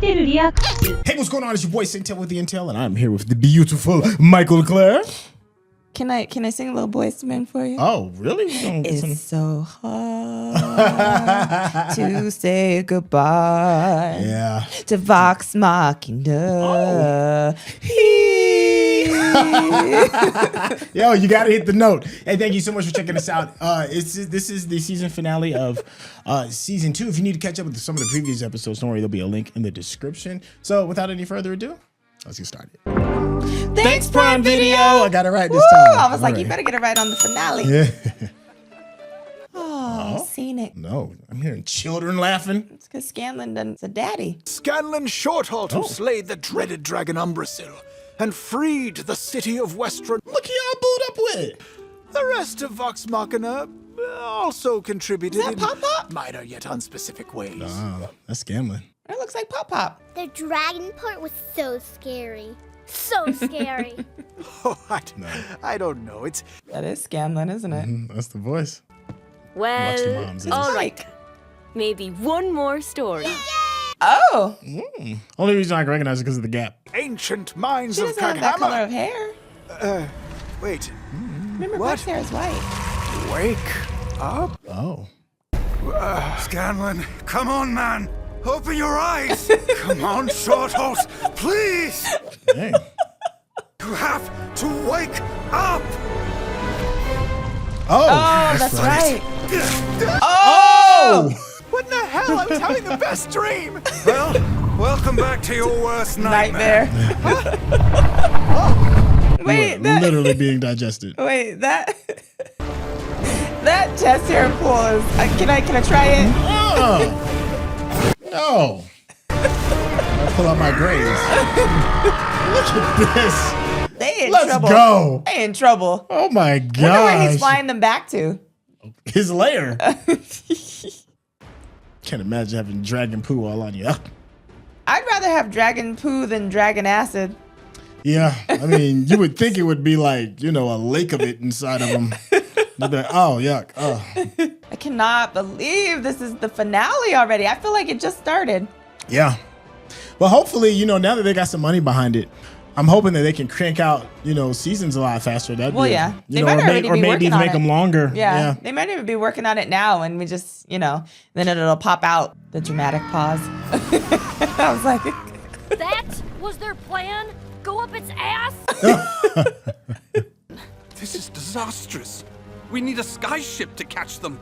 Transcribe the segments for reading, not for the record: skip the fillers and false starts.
Hey, what's going on? It's your boy Syntell with the Intel, and I'm here with the beautiful Mikel-Claire. Can I sing a little boys to men for you? Oh, really? It's so hard to say goodbye. Yeah. To Vox Machina. Yo, you gotta hit the note. Hey, thank you so much for checking us out. This is the season finale of season 2. If you need to catch up with some of the previous episodes, don't worry, there'll be a link in the description. So without any further ado, let's get started. Thanks, Prime Video. I got it right this time. I was like, you better get it right on the finale. Yeah. Oh, scenic. No, I'm hearing children laughing. It's because Scanlan done's a daddy. Scanlan Shorthalt who slayed the dreaded dragon Umbrasyl and freed the city of Westron. Look who y'all booed up with. The rest of Vox Machina also contributed Is that in Pop-Pop? minor yet unspecific ways. That's Scanlan. It looks like Pop Pop. The dragon part was so scary. So scary. Oh, I don't know. That is Scanlan, isn't it? That's the voice. Watch the Well, moms. all right. Maybe one more story. Oh, Only reason I can recognize it because of the gap. Ancient minds she of doesn't have that color Kagama. of hair. Wait, Remember, What? Pike's hair is white. wake up? Oh. Scanlan, come on, man. Open your eyes. Come on, Shorthalt, please. Dang. You have to wake up. Oh, Oh, that's right. Oh! What in the hell? I was having the best dream. Well, welcome back to your worst Nightmare. Wait, Literally being digested. wait, that chest hair pull is. Can I try it? Oh! No! I pull out my graves. Look at this. They in Let's trouble. go. They in trouble. Oh my Wonder where he's gosh. flying them back to. His lair. Can't imagine having dragon poo all on you. I'd rather have dragon poo than dragon acid. Yeah, I mean, you would think it would be like, a lake of it inside of them. Oh, yuck. Oh. I cannot believe this is the finale already. I feel like it just started. Yeah. Well, hopefully, now that they got some money behind it, I'm hoping that they can crank out, seasons a lot faster. That'd Well, be, yeah. They or might already be maybe working on make it. them longer. Yeah, they might even be working on it now, and we just, then it'll pop out. The dramatic pause. I was like, That was their plan? Go up its ass? This is disastrous. We need a sky ship to catch them.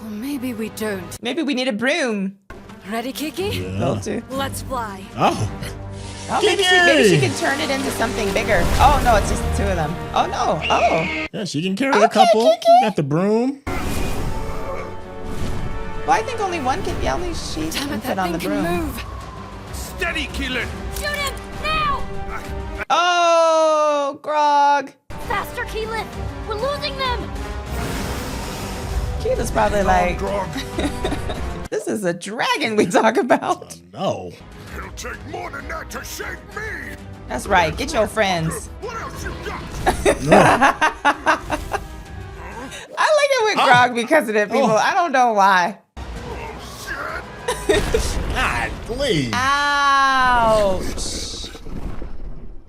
Well, maybe we don't. maybe we need a broom. Ready, Kiki? Those two. Let's fly. Oh. Oh, maybe she can turn it into something bigger. Oh no, it's just the two of them. Oh no. Oh. Yeah, she can carry a Okay, couple. Kiki. You got the broom. Well, I think only one can. Yeah, only she Damn can it, fit that on thing the can broom. move. Steady, Keelan. Shoot him, now! Oh, Grog. Faster, Keelan! We're losing them! Keith is probably like, this is a dragon we talk about. No. It'll take more than that to shake me. That's right. Get your friends. What else you got? I like it with Grog because of the people. Oh. I don't know why. God, please. Ouch.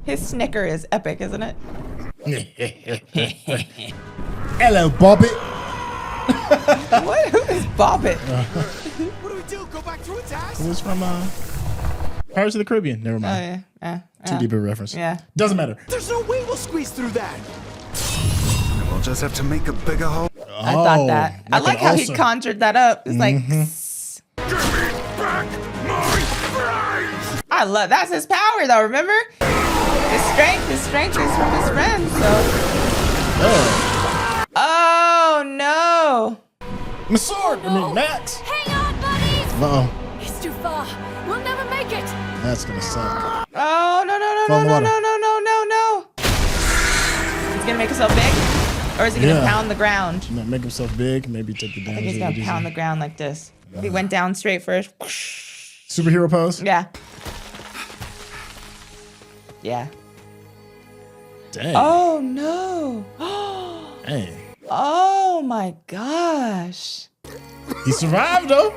His snicker is epic, isn't it? Hello, Bobbit. What? Who is Bobbit? What do we do? Go back to its ass? It was from Pirates of the Caribbean. Never Oh, mind. yeah. Too deep a reference. Yeah. Doesn't matter. There's no way we'll squeeze through that. We'll just have to make a bigger hole. I thought that. I like how he conjured that up. It's like, Give me back my friends! I love, that's his power though, remember? His strength is from his friends, so. Oh no. My sword. I mean, Max. Hang on, buddies! Uh-oh. It's too far. We'll never make it! That's gonna suck. Oh, no. Fall in the water. No. He's gonna make himself big? Or is he gonna pound the ground? Make himself big. Maybe take the I damage. think he's gonna pound the ground like this. He went down straight first. Superhero pose. Yeah. Yeah. Dang. Oh no. Dang. Oh my gosh. He survived though.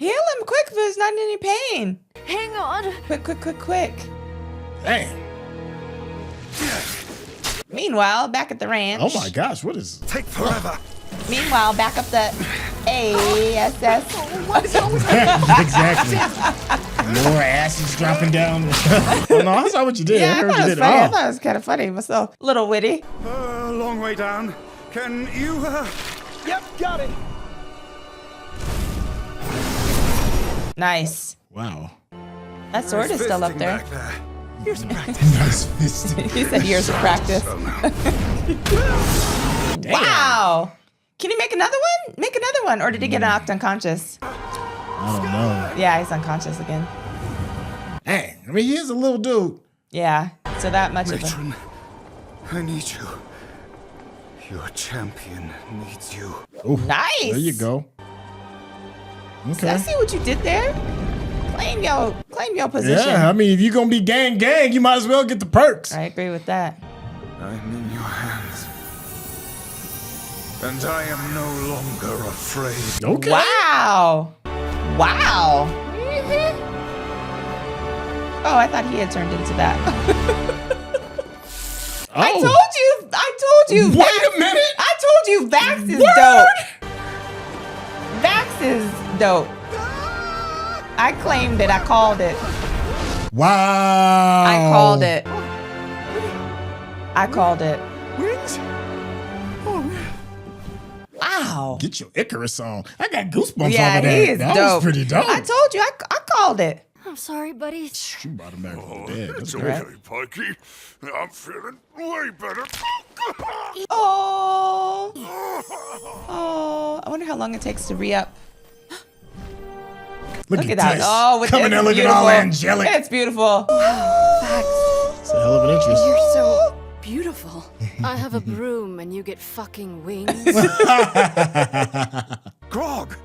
Heal him quick if he's not in any pain. Hang on. Quick. Dang. Meanwhile, back at the ranch. Oh my gosh, what is... Take forever. Meanwhile, back up the ASS. Exactly. More acids dropping down. Oh, no, I saw what you did. Yeah, I heard I you thought it was did. funny. I Oh. thought it was kind of funny, but so a little witty. Long way down. Can you, Yep, got it. Nice. Wow. That sword is still up fisting there. back there. Here's some practice. Nice fist. He said years of practice. Oh, no. Wow. Can he make another one? Make another one. Or did he get knocked unconscious? I don't know. Yeah, he's unconscious again. Hey, I mean, he is a little dude. Yeah. So that much of a... Matron, I need you. Your champion needs you. Ooh, Nice. There you go. I Okay. see what you did there. Claim your position. Yeah, I mean, if you're going to be gang, you might as well get the perks. I agree with that. I'm in your hands. And I am no longer afraid. Okay. Wow. Oh, I thought he had turned into that. Oh. I told you. Wait a minute. I told you Vax is dope. Vax is dope. I claimed it. I called it. Wow. I called it. I called it. Wings? Oh, man. Wow. Get your Icarus on. I got goosebumps Yeah, off of that. he is That dope. was pretty dope. I told you. I called it. I'm sorry, buddy. You brought him back from the dead. That's It's great. okay, Pikey. I'm feeling way better. Oh. Oh. I wonder how long it takes to re-up. Look Look at that. this. Oh, with Coming it's in looking beautiful. all angelic. It's beautiful. It's a hell of an interest. You're so beautiful. I have a broom and you get fucking wings. Grog!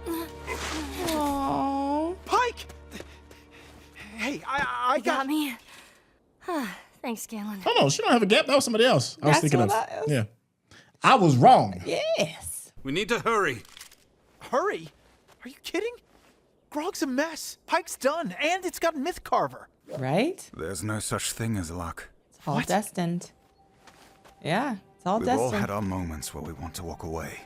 Oh. Pike! Hey, I You got me? Thanks, Scanlan. Hold on, she don't have a gap. That was somebody else. I was That's thinking of. what I was- Yeah. I was wrong. Yes. We need to hurry. Hurry? Are you kidding? Grog's a mess. Pike's done, and it's got Myth Carver. Right? There's no such thing as luck. It's all destined. Yeah, it's all We've all destined. had our moments where we want to walk away.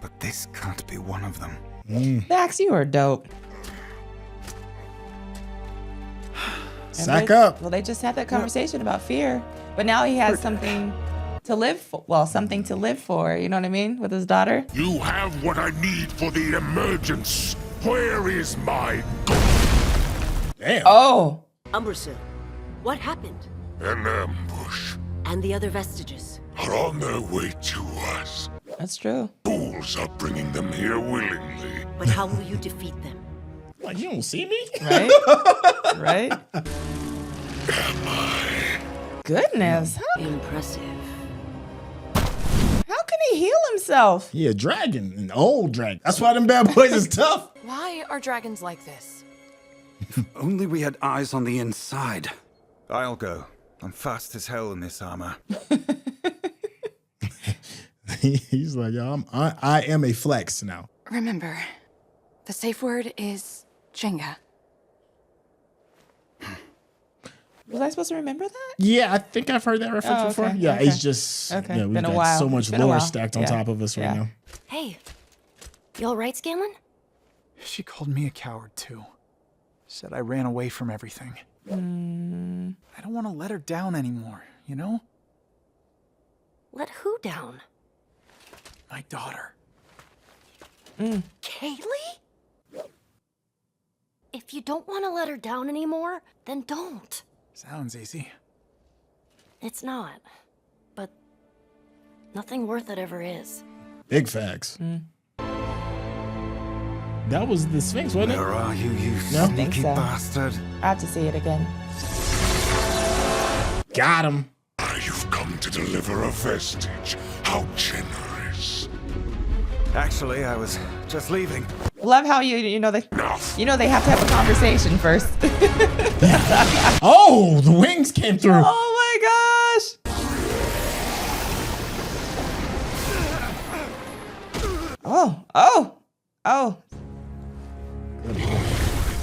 But this can't be one of them. Vax, you are dope. Sack up. Well, they just had that conversation about fear, but now he has something to live for. Well, something to live for. You know what I mean? With his daughter. You have what I need for the emergence. Where is my Damn. Oh, Umbrasyl, what happened? An ambush? And the other vestiges? Are on their way to us. that's true. Fools are bringing them here willingly. But how will you defeat them? Like, you don't see me? Right? Right? Goodness. Impressive. How can he heal himself? He a dragon, an old dragon. That's why them bad boys is tough. Why are dragons like this? Only we had eyes on the inside. I'll go. I'm fast as hell in this armor. He's like, yo, I am a flex now. Remember, the safe word is Jenga. Was I supposed to remember that? Yeah, I think I've heard that reference Oh, before. okay, Yeah, okay. it's just Okay, yeah, we've been a got while. so much Been a lore while. stacked on Yeah, top of us right yeah. now. Hey, you all right, Scanlan? She called me a coward, too. Said I ran away from everything. I don't want to let her down anymore, you know? Let who down? My daughter. Kaylee? If you don't want to let her down anymore, then don't. Sounds easy. It's not. But nothing worth it ever is. Big facts. That was the Sphinx, wasn't Where it? are you, you No? sneaky so. bastard? I have to see it again. Got him. You've come to deliver a vestige. How generous. Actually, I was just leaving. Love how you know they they have to have a conversation first. Oh, the wings came through. Oh my gosh. Oh. Good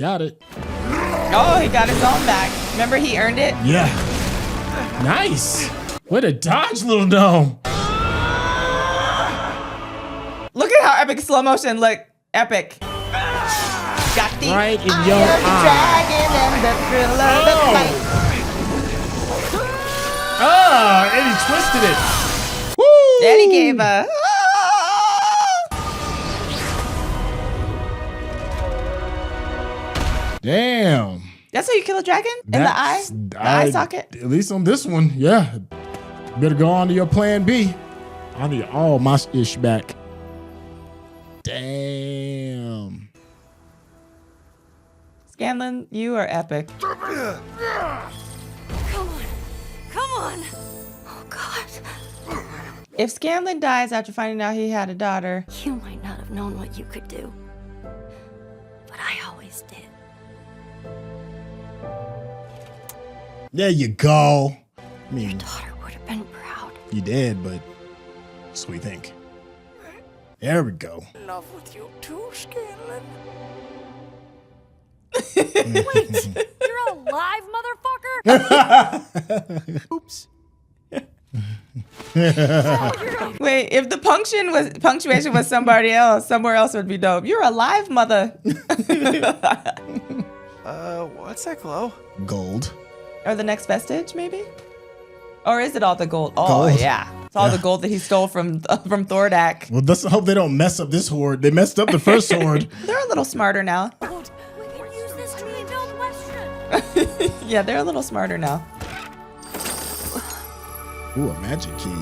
Got it. Oh, he got his own back. Remember, he earned it. Yeah. Nice. What a dodge, little gnome. Look at how epic slow motion look. Epic. Got the Right in eye your of the eye. dragon and the thrill of the fight. Oh, and he twisted it. Woo! Then he gave a. Damn. That's how you kill a dragon? In the eye? The eye socket? At least on this one, yeah. Better go on to your plan B. I need all my ish back. Damn. Scanlan, you are epic. Come on. Come on. Oh, God. If Scanlan dies after finding out he had a daughter, You might not have known what you could do. But I always did. There you go. I mean, Daughter would have been proud. you did, but that's what we think. There we go. Love with you too, Scanlan. Wait, you're alive, motherfucker? Oops. wait, if the punctuation was somebody else, somewhere else would be dope. You're alive, mother. What's that glow? Gold. Or the next vestige, maybe? Or is it all the gold? Oh, Gold. yeah. It's all the gold that he stole from Thordak. Well, let's hope they don't mess up this horde. They messed up the first horde. They're a little smarter now. We can use this to be no question. Yeah, they're a little smarter now. Ooh, a magic key.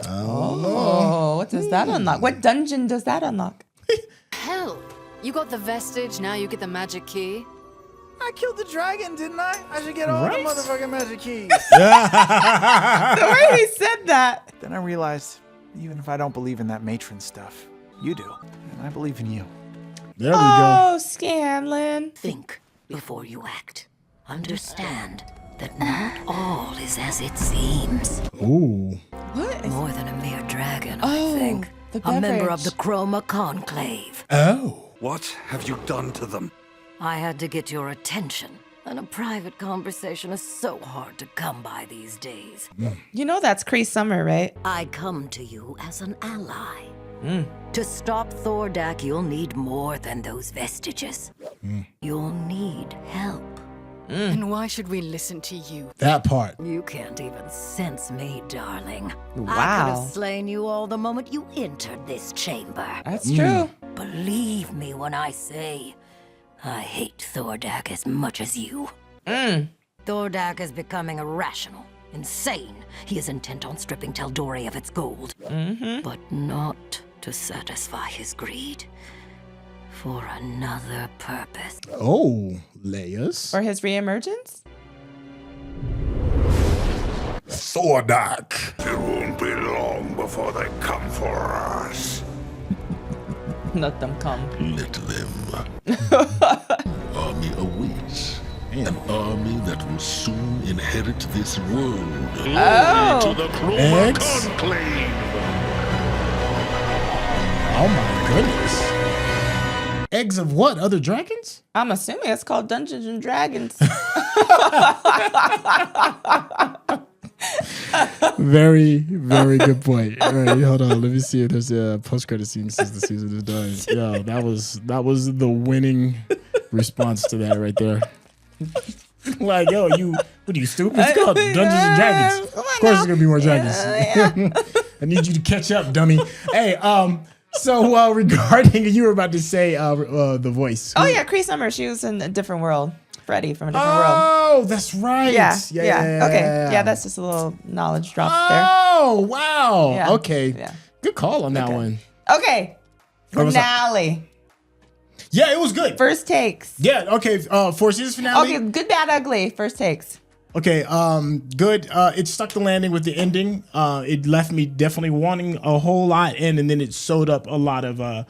Oh, what does that unlock? What dungeon does that unlock? Hell, you got the vestige, now you get the magic key. I killed the dragon, didn't I? I should get all Right? the motherfucking magic keys. The way he said that. Then I realized, even if I don't believe in that matron stuff, you do. And I believe in you. There we go. Oh, Scanlan. Think before you act. Understand that not all is as it seems. Ooh. What? More than a mere dragon, Oh, I think. the A member of beverage. the Chroma Conclave. Oh. What have you done to them? I had to get your attention. And a private conversation is so hard to come by these days. You know that's Cree Summer, right? I come to you as an ally. To stop Thordak, you'll need more than those vestiges. You'll need help. And why should we listen to you? That part. You can't even sense me, darling. I could Wow. have slain you all the moment you entered this chamber. That's true. Believe me when I say, I hate Thordak as much as you. Thordak is becoming irrational, insane. He is intent on stripping Teldori of its gold. But not to satisfy his greed. For another purpose. Oh, layers. For his reemergence? Thordak. It won't be long before they come for us. Let them come. Let them. Army awaits. An army that will soon inherit this world. Glory to the Chroma Eggs? Conclave. Oh my goodness. Eggs of what? Other dragons? I'm assuming it's called Dungeons and Dragons. Very, very good point. All right, hold on. Let me see if there's a post-credit scene since the season is done. Yeah, that was the winning response to that right there. Like, yo, what are you stupid? It's called Dungeons and Dragons. Of course, there's gonna be more dragons. I need you to catch up, dummy. Hey, so regarding you were about to say the voice. Oh yeah, Cree Summer. She was in a different world. Freddy from a different world. Oh, that's right. Yeah. Yeah. Okay. Yeah, that's just a little knowledge drop there. Oh, wow. Yeah. Okay. Yeah. Good call on that one. Okay. What was that? Finale. Yeah, it was good. First takes. Yeah, okay. For season finale. Okay, good, bad, ugly. First takes. Okay, good. It stuck the landing with the ending. It left me definitely wanting a whole lot in, and then it sewed up a lot of the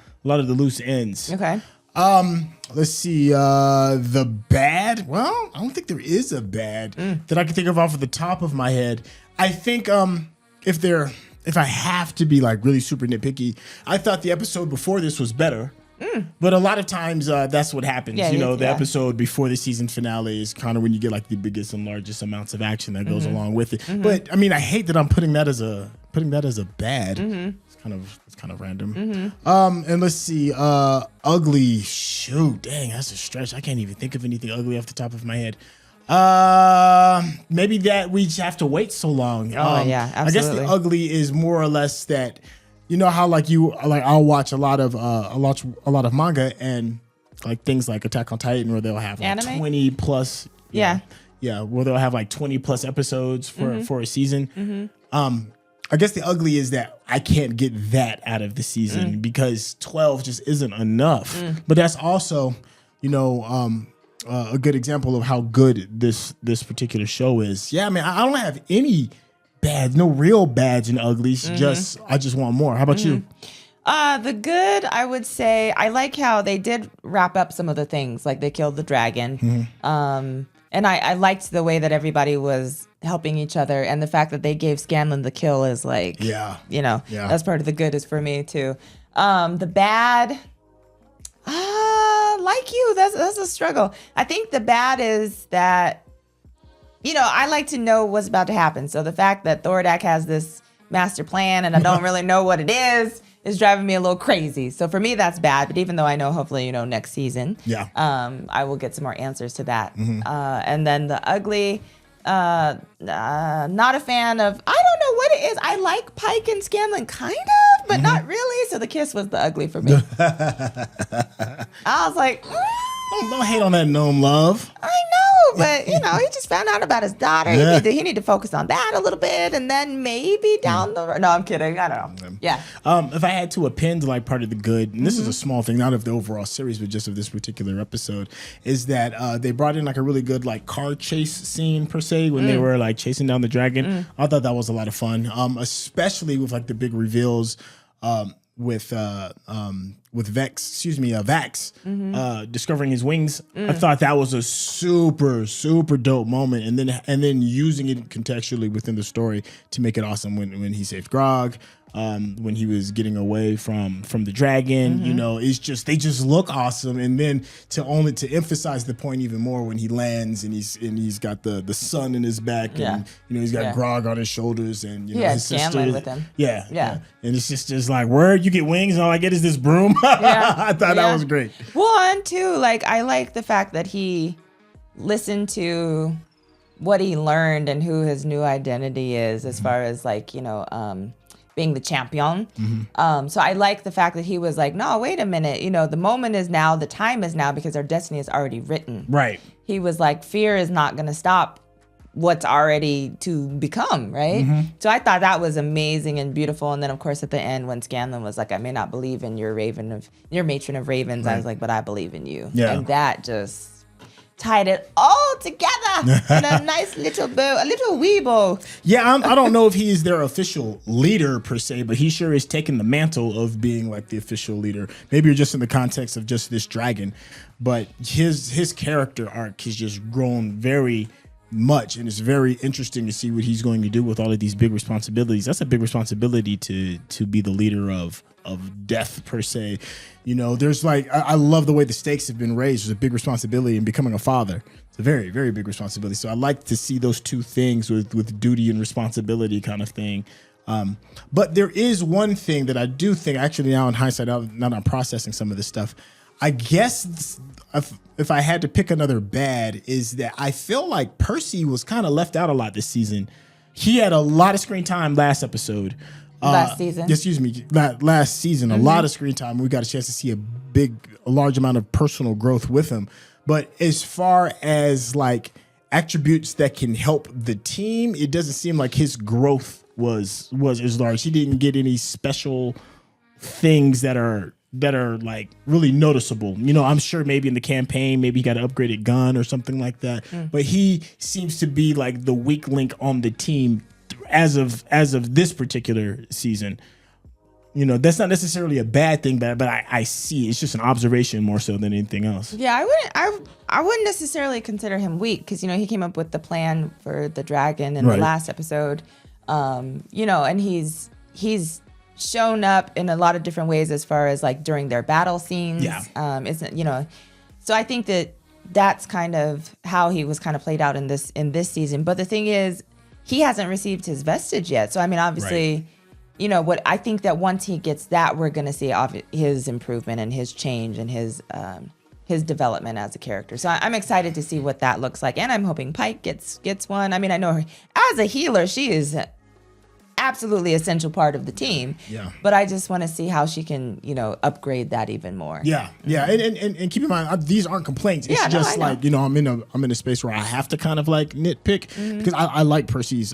loose ends. Okay. Let's see. The bad. Well, I don't think there is a bad that I can think of off of the top of my head. I think if I have to be like really super nitpicky, I thought the episode before this was better. But a lot of times that's what happens. Yeah, The episode before the season finale is kind of when you get like the biggest and largest amounts of action that goes along with it. But I mean, I hate that I'm putting that as a bad. It's kind of random. And let's see, ugly. Shoot, dang, that's a stretch. I can't even think of anything ugly off the top of my head. Maybe that we just have to wait so long. Yeah, absolutely. I guess the ugly is more or less that. You know how I'll watch a lot of manga and like things like Attack on Titan where they'll have like Anime? 20 plus where they'll have like 20 plus episodes for a season. I guess the ugly is that I can't get that out of the season because 12 just isn't enough. But that's also a good example of how good this particular show is. Yeah, I mean I don't have any bad, no real bads and uglies. I just want more. How about you? The good, I would say, I like how they did wrap up some of the things, like they killed the dragon. And I liked the way that everybody was helping each other, and the fact that they gave Scanlan the kill is like, that's part of the good is for me too. The bad, like you, that's a struggle. I think the bad is that, I like to know what's about to happen. So the fact that Thordak has this master plan and I don't really know what it is driving me a little crazy. So for me, that's bad. But even though I know, hopefully, next season, I will get some more answers to that. And then the ugly, not a fan of, I don't know what it is. I like Pike and Scanlan kind of, but not really. So the kiss was the ugly for me. I was like, don't hate on that gnome love. I know, but he just found out about his daughter. He need to focus on that a little bit, and then maybe down the road. No, I'm kidding. I don't know. Yeah. If I had to append like part of the good, and this is a small thing, not of the overall series, but just of this particular episode, is that they brought in like a really good like car chase scene per se when they were like chasing down the dragon. I thought that was a lot of fun, especially with like the big reveals. With Vax discovering his wings. I thought that was a super dope moment, and then using it contextually within the story to make it awesome when he saved Grog, when he was getting away from the dragon. It's just they just look awesome, and then to emphasize the point even more when he lands and he's got the sun in his back and he's got Grog on his shoulders and his sister with him. And it's just like, where you get wings and all I get is this broom. I thought that was great. One, two, like I like the fact that he listened to what he learned and who his new identity is as far as like, being the champion. So I like the fact that he was like, no, wait a minute. The moment is now, the time is now because our destiny is already written. Right. He was like, fear is not going to stop what's already to become, right? So I thought that was amazing and beautiful. And then of course at the end when Scanlan was like, I may not believe in your matron of ravens, I was like, but I believe in you. And that just tied it all together in a nice little bow, a little wee bow. Yeah, I don't know if he is their official leader per se, but he sure is taking the mantle of being like the official leader. Maybe just in the context of just this dragon, but his character arc has just grown very much, and it's very interesting to see what he's going to do with all of these big responsibilities. That's a big responsibility to be the leader of death per se. There's like I love the way the stakes have been raised. There's a big responsibility in becoming a father. It's a very, very big responsibility. So I like to see those two things with duty and responsibility kind of thing. But there is one thing that I do think, actually now in hindsight, now that I'm processing some of this stuff, I guess if I had to pick another bad, is that I feel like Percy was kind of left out a lot this season. He had a lot of screen time last episode. Last season. Excuse me, last season. A lot of screen time. We got a chance to see a large amount of personal growth with him. But as far as like attributes that can help the team, it doesn't seem like his growth was as large. He didn't get any special things that are like really noticeable. I'm sure maybe in the campaign, maybe he got an upgraded gun or something like that. But he seems to be like the weak link on the team as of this particular season. That's not necessarily a bad thing, but I see it's just an observation more so than anything else. Yeah, I wouldn't necessarily consider him weak because he came up with the plan for the dragon in the last episode. And he's shown up in a lot of different ways as far as like during their battle scenes. Yeah. Isn't, you know, so I think that that's kind of how he was kind of played out in this season. But the thing is, he hasn't received his vestige yet. So, I mean, obviously, you know, what I think that once he gets that, we're going to see his improvement and his change and his development as a character. So I'm excited to see what that looks like. And I'm hoping Pike gets one. I mean, I know her as a healer, she is absolutely essential part of the team. Yeah. But I just want to see how she can, you know, upgrade that even more. Yeah, yeah, and keep in mind these aren't complaints. It's just like, you know, I'm in a space where I have to kind of like nitpick because I like Percy's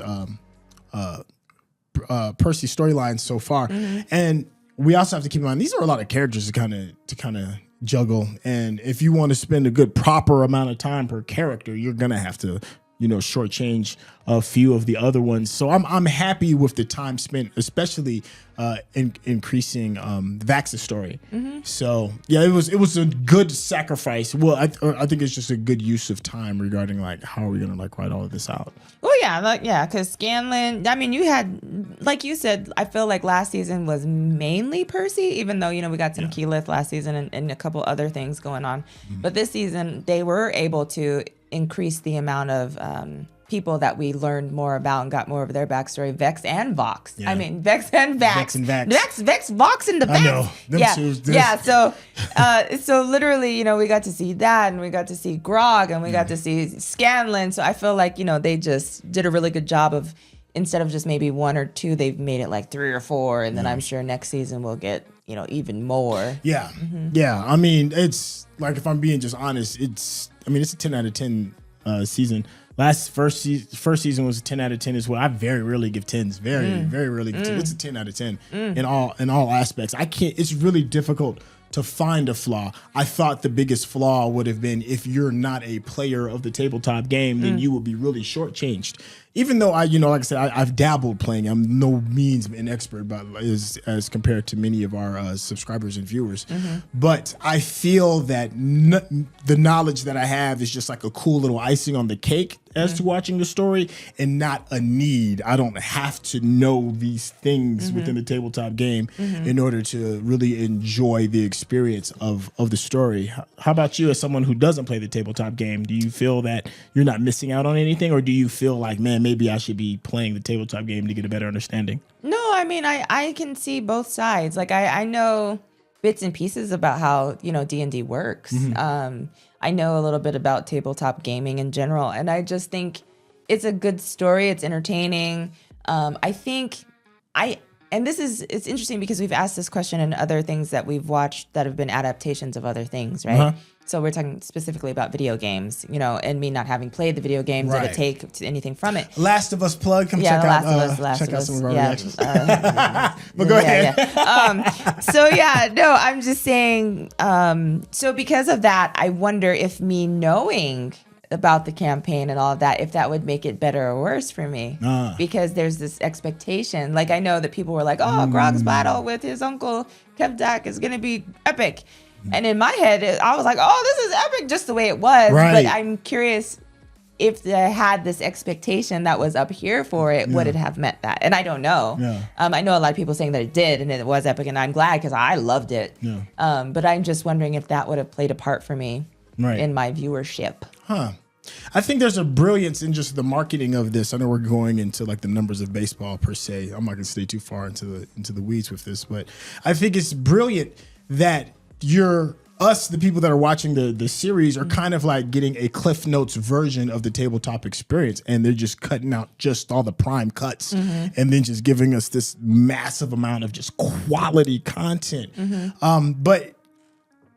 storyline so far, and we also have to keep in mind these are a lot of characters to kind of juggle, and if you want to spend a good proper amount of time per character, you're gonna have to, you know, shortchange a few of the other ones. So I'm happy with the time spent, especially increasing Vax's story. So yeah, it was a good sacrifice. Well, I think it's just a good use of time regarding like how are we gonna like write all of this out. Well, yeah, because Scanlan. I mean, you had, like you said, I feel like last season was mainly Percy, even though, you know, we got some Keyleth last season and a couple other things going on. But this season they were able to increase the amount of people that we learned more about and got more of their backstory. Vex and Vox. Yeah. I mean, Vex and Vax. Vex and Vax. Vex, Vox, and the Vax. I know. So literally, you know, we got to see that, and we got to see Grog, and we got to see Scanlan. So I feel like, you know, they just did a really good job of, instead of just maybe one or two, they've made it like 3 or 4, and then I'm sure next season we'll get, you know, even more. Yeah, yeah. I mean, it's like, if I'm being just honest, it's a 10 out of 10 season. First season was a 10 out of 10 as well. I very rarely give 10s. Very rarely give 10s. It's a 10 out of 10 in all aspects. It's really difficult to find a flaw. I thought the biggest flaw would have been if you're not a player of the tabletop game, then you would be really shortchanged. Even though like I said, I've dabbled playing. I'm no means an expert, but as compared to many of our subscribers and viewers. But I feel that the knowledge that I have is just like a cool little icing on the cake as to watching the story, and not a need. I don't have to know these things within the tabletop game in order to really enjoy the experience of the story. How about you, as someone who doesn't play the tabletop game? Do you feel that you're not missing out on anything, or do you feel like, man, maybe I should be playing the tabletop game to get a better understanding? No, I mean, I can see both sides. Like I know bits and pieces about how, you know, D&D works. I know a little bit about tabletop gaming in general, and I just think it's a good story. It's entertaining. I think it's interesting because we've asked this question in other things that we've watched that have been adaptations of other things, right? So we're talking specifically about video games, you know, and me not having played the video games, did it take anything from it? Last of Us plug. Come check out some of our reactions. But go ahead. I'm just saying. So because of that, I wonder if me knowing about the campaign and all of that, if that would make it better or worse for me. Because there's this expectation. Like, I know that people were like, oh, Grog's battle with his uncle Kevdak is going to be epic. And in my head, I was like, oh, this is epic, just the way it was. Right. But I'm curious if they had this expectation that was up here for it, would it have meant that? And I don't know. I know a lot of people saying that it did and it was epic, and I'm glad because I loved it. But I'm just wondering if that would have played a part for me in my viewership. I think there's a brilliance in just the marketing of this. I know we're going into like the numbers of baseball per se. I'm not gonna stay too far into the weeds with this, but I think it's brilliant that the people that are watching the series are kind of like getting a Cliff Notes version of the tabletop experience, and they're just cutting out just all the prime cuts and then just giving us this massive amount of just quality content. But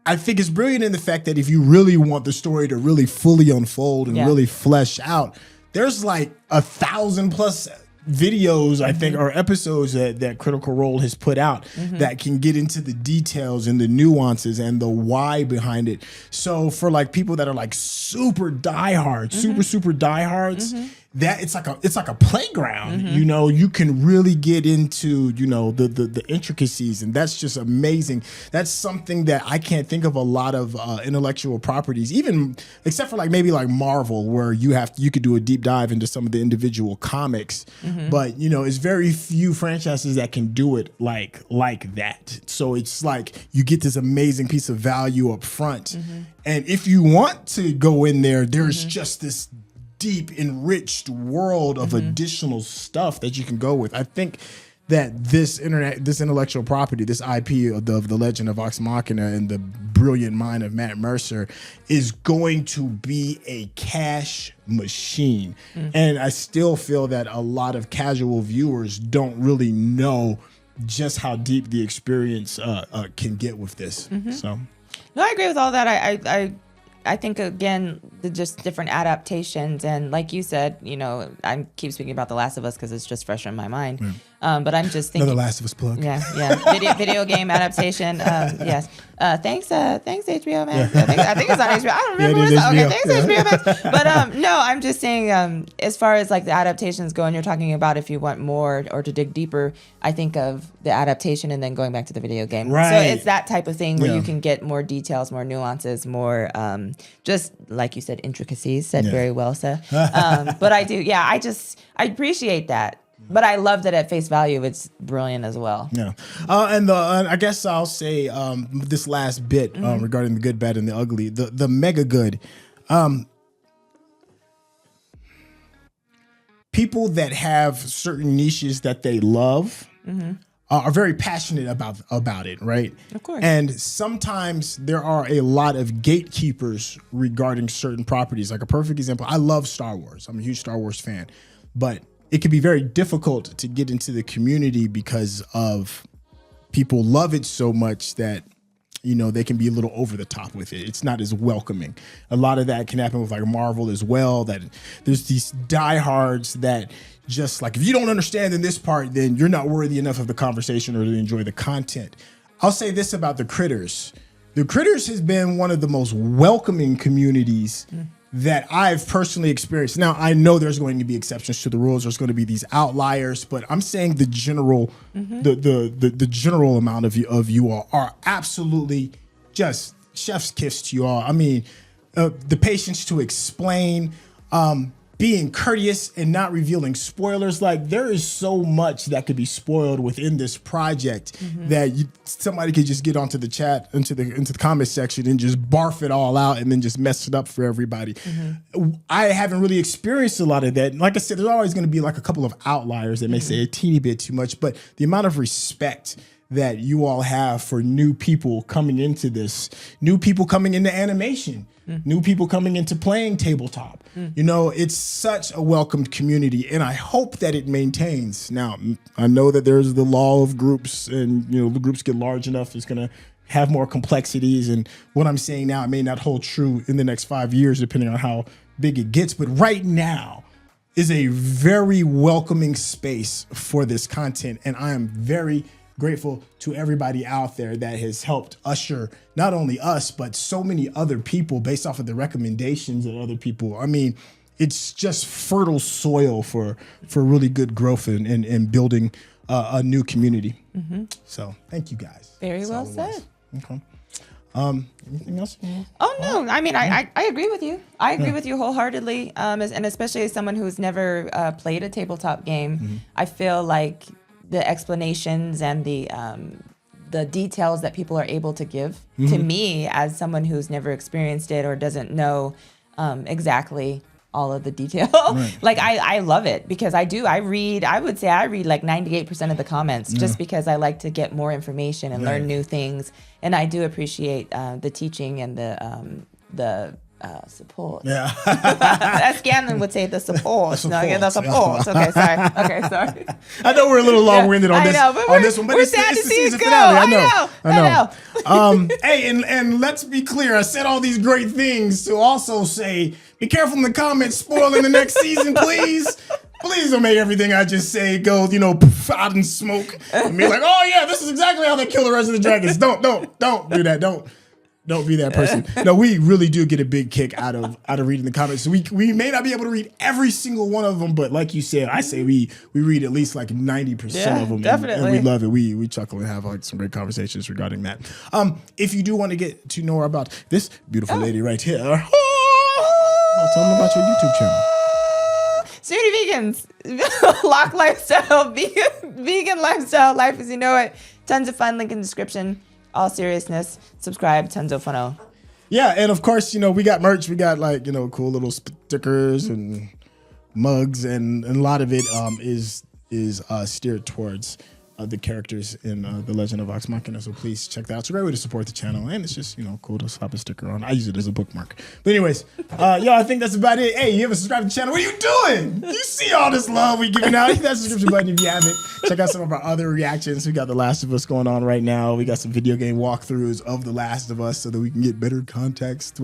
I think it's brilliant in the fact that if you really want the story to really fully unfold and really flesh out, there's like 1,000+ videos, I think, or episodes that Critical Role has put out that can get into the details and the nuances and the why behind it. So for like people that are like super diehards, super diehards, that it's like a playground. You know, you can really get into, you know, the intricacies, and that's just amazing. That's something that I can't think of a lot of intellectual properties, even except for like maybe like Marvel, where you could do a deep dive into some of the individual comics. But you know, it's very few franchises that can do it like that. So it's like you get this amazing piece of value up front, and if you want to go in there, there's just this deep, enriched world of additional stuff that you can go with. I think that this intellectual property, this IP of the Legend of Vox Machina and the brilliant mind of Matt Mercer is going to be a cash machine. And I still feel that a lot of casual viewers don't really know just how deep the experience can get with this. So, no, I agree with all that. I think, again, the just different adaptations. And like you said, you know, I keep speaking about The Last of Us because it's just fresh in my mind. But I'm just thinking. Another Last of Us plug. Yeah. Video game adaptation. Yes. Thanks HBO Max. I think it's on HBO. I don't remember where it's on. Okay, thanks HBO Max. But no, I'm just saying, as far as like the adaptations go, and you're talking about if you want more or to dig deeper, I think of the adaptation and then going back to the video game. Right. So it's that type of thing where you can get more details, more nuances, more just like you said, intricacies. Said very well, sir. But I do, I appreciate that. But I love that at face value, it's brilliant as well. Yeah. And I guess I'll say this last bit regarding the good, bad, and the ugly. The mega good. People that have certain niches that they love are very passionate about it, right? Of course. And sometimes there are a lot of gatekeepers regarding certain properties. Like a perfect example, I love Star Wars. I'm a huge Star Wars fan. But it can be very difficult to get into the community because of people love it so much that, you know, they can be a little over the top with it. It's not as welcoming. A lot of that can happen with like Marvel as well, that there's these diehards that just like, if you don't understand in this part, then you're not worthy enough of the conversation or to enjoy the content. I'll say this about the Critters. The Critters has been one of the most welcoming communities that I've personally experienced. Now, I know there's going to be exceptions to the rules. There's going to be these outliers, but I'm saying the general, the general amount of you all are absolutely just chef's kiss to you all. I mean, the patience to explain, being courteous and not revealing spoilers. Like, there is so much that could be spoiled within this project that somebody could just get onto the chat, into the comment section and just barf it all out and then just mess it up for everybody. I haven't really experienced a lot of that. Like I said, there's always going to be like a couple of outliers that may say a teeny bit too much, but the amount of respect that you all have for new people coming into this, new people coming into animation, new people coming into playing tabletop. You know, it's such a welcomed community, and I hope that it maintains. Now, I know that there's the law of groups, and, you know, the groups get large enough, it's going to have more complexities, and what I'm saying now, it may not hold true in the next 5 years, depending on how big it gets, but right now is a very welcoming space for this content, and I am very grateful to everybody out there that has helped usher not only us, but so many other people based off of the recommendations of other people. I mean, it's just fertile soil for really good growth and building a new community. So thank you guys. Very well said. Okay. Anything else? Oh, no. I mean, I agree with you. I agree with you wholeheartedly. And especially as someone who's never played a tabletop game, I feel like the explanations and the details that people are able to give to me as someone who's never experienced it or doesn't know exactly all of the detail. Like I love it because I would say I read like 98% of the comments just because I like to get more information and learn new things. And I do appreciate the teaching and the support. Yeah. As Scanlan would say, the support. No, yeah, the support. Okay, sorry. I know we're a little long-winded on this. I know, but on this one, but we're it's sad the to see it season go. finale. I know. know. Hey, and let's be clear. I said all these great things to also say, be careful in the comments spoiling the next season, please. Please don't make everything I just say go, out in smoke. And be like, oh yeah, this is exactly how they kill the rest of the dragons. Don't do that. Don't Don't be that person. No, we really do get a big kick out of reading the comments. So we may not be able to read every single one of them, but like you said, I say we read at least like 90% of them. Definitely. And we love it. We chuckle and have like some great conversations regarding that. If you do want to get to know about this beautiful lady right here, tell them about your YouTube channel. Snooty Vegans, Lock Lifestyle, vegan lifestyle, life as you know it. Tons of fun, link in the description. All seriousness, subscribe, tons of fun. Yeah, and of course, we got merch. We got like, cool little stickers and mugs, and a lot of it is steered towards the characters in the Legend of Vox Machina. So please check that out. It's a great way to support the channel, and it's just cool to slap a sticker on. I use it as a bookmark. But anyways, I think that's about it. Hey, you haven't subscribed to the channel? What are you doing? You see all this love we giving out? Hit that subscription button if you haven't. Check out some of our other reactions. We got The Last of Us going on right now. We got some video game walkthroughs of The Last of Us so that we can get better context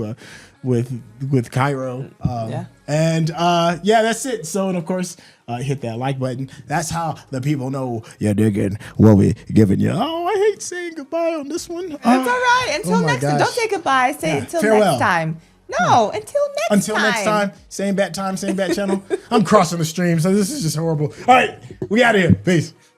with Cairo. And that's it. So, and of course, hit that like button. That's how the people know you're digging what we giving you. Oh, I hate saying goodbye on this one. That's all right. Until next time. Don't say goodbye. Say until next time. No, until next time. Same bat time, same bat channel. I'm crossing the stream, so this is just horrible. All right, we out of here. Peace.